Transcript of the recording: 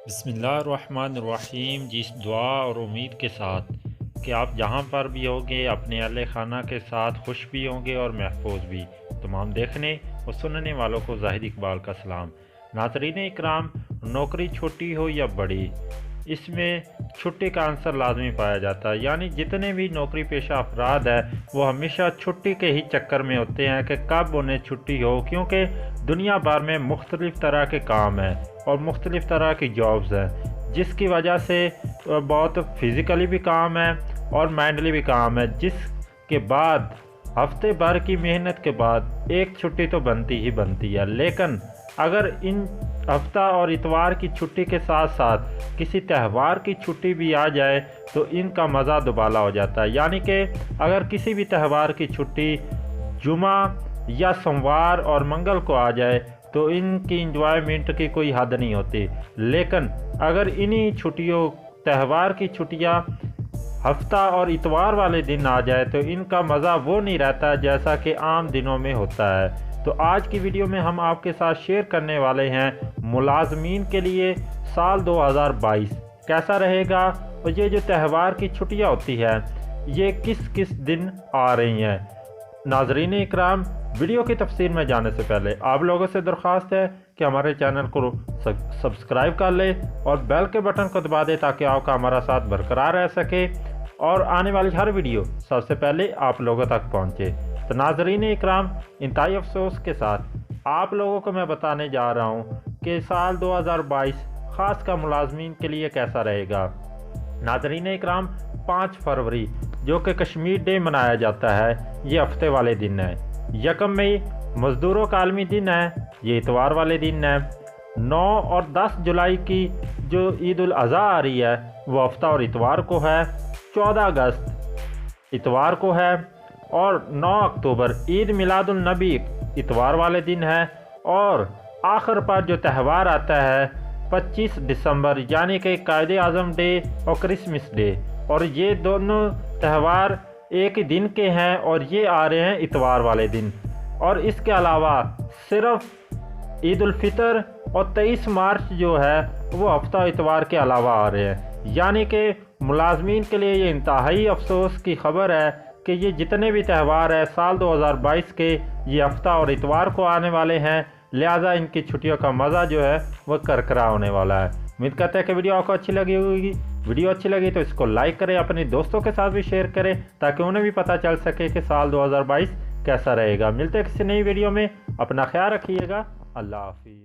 بسم اللہ الرحمن الرحیم۔ جس دعا اور امید کے ساتھ کہ آپ جہاں پر بھی ہوں گے اپنے اہل خانہ کے ساتھ خوش بھی ہوں گے اور محفوظ بھی، تمام دیکھنے اور سننے والوں کو زاہد اقبال کا سلام۔ ناظرین اکرام، نوکری چھوٹی ہو یا بڑی، اس میں چھٹی کا عنصر لازمی پایا جاتا ہے، یعنی جتنے بھی نوکری پیشہ افراد ہیں وہ ہمیشہ چھٹی کے ہی چکر میں ہوتے ہیں کہ کب انہیں چھٹی ہو، کیونکہ دنیا بھر میں مختلف طرح کے کام ہیں اور مختلف طرح کی جابز ہیں، جس کی وجہ سے بہت فزیکلی بھی کام ہے اور مینٹلی بھی کام ہے، جس کے بعد ہفتے بھر کی محنت کے بعد ایک چھٹی تو بنتی ہی بنتی ہے۔ لیکن اگر ان ہفتہ اور اتوار کی چھٹی کے ساتھ ساتھ کسی تہوار کی چھٹی بھی آ جائے تو ان کا مزہ دوبالا ہو جاتا ہے، یعنی کہ اگر کسی بھی تہوار کی چھٹی جمعہ یا سوموار اور منگل کو آ جائے تو ان کی انجوائمنٹ کی کوئی حد نہیں ہوتی۔ لیکن اگر انہی چھٹیوں تہوار کی چھٹیاں ہفتہ اور اتوار والے دن آ جائے تو ان کا مزہ وہ نہیں رہتا جیسا کہ عام دنوں میں ہوتا ہے۔ تو آج کی ویڈیو میں ہم آپ کے ساتھ شیئر کرنے والے ہیں ملازمین کے لیے سال 2022 کیسا رہے گا، اور یہ جو تہوار کی چھٹیاں ہوتی ہیں یہ کس کس دن آ رہی ہیں۔ ناظرین اکرام، ویڈیو کی تفصیل میں جانے سے پہلے آپ لوگوں سے درخواست ہے کہ ہمارے چینل کو سبسکرائب کر لیں اور بیل کے بٹن کو دبا دیں تاکہ آپ کا ہمارا ساتھ برقرار رہ سکے اور آنے والی ہر ویڈیو سب سے پہلے آپ لوگوں تک پہنچے۔ تو ناظرین اکرام، انتہائی افسوس کے ساتھ آپ لوگوں کو میں بتانے جا رہا ہوں کہ سال 2022 خاص کا ملازمین کے لیے کیسا رہے گا۔ ناظرین اکرام، 5 فروری جو کہ کشمیر ڈے منایا جاتا ہے، یہ ہفتے والے دن ہے۔ 1 مئی مزدوروں کا عالمی دن ہے، یہ اتوار والے دن ہے۔ 9 اور 10 جولائی کی جو عید الاضحیٰ آ رہی ہے وہ ہفتہ اور اتوار کو ہے۔ 14 اگست اتوار کو ہے اور 9 اکتوبر عید میلاد النبی اتوار والے دن ہے، اور آخر پر جو تہوار آتا ہے 25 دسمبر یعنی کہ قائد اعظم ڈے اور کرسمس ڈے، اور یہ دونوں تہوار ایک ہی دن کے ہیں اور یہ آ رہے ہیں اتوار والے دن۔ اور اس کے علاوہ صرف عید الفطر اور 23 مارچ جو ہے وہ ہفتہ اتوار کے علاوہ آ رہے ہیں، یعنی کہ ملازمین کے لیے یہ انتہائی افسوس کی خبر ہے کہ یہ جتنے بھی تہوار ہیں سال 2022 کے یہ ہفتہ اور اتوار کو آنے والے ہیں، لہٰذا ان کی چھٹیوں کا مزہ جو ہے وہ کرکرا ہونے والا ہے۔ امید کرتے ہیں کہ ویڈیو آپ کو اچھی لگی ہوگی۔ ویڈیو اچھی لگی تو اس کو لائک کریں، اپنے دوستوں کے ساتھ بھی شیئر کریں تاکہ انہیں بھی پتہ چل سکے کہ سال 2022 کیسا رہے گا۔ ملتے ہیں کسی نئی ویڈیو میں، اپنا خیال رکھیے گا۔ اللہ حافظ۔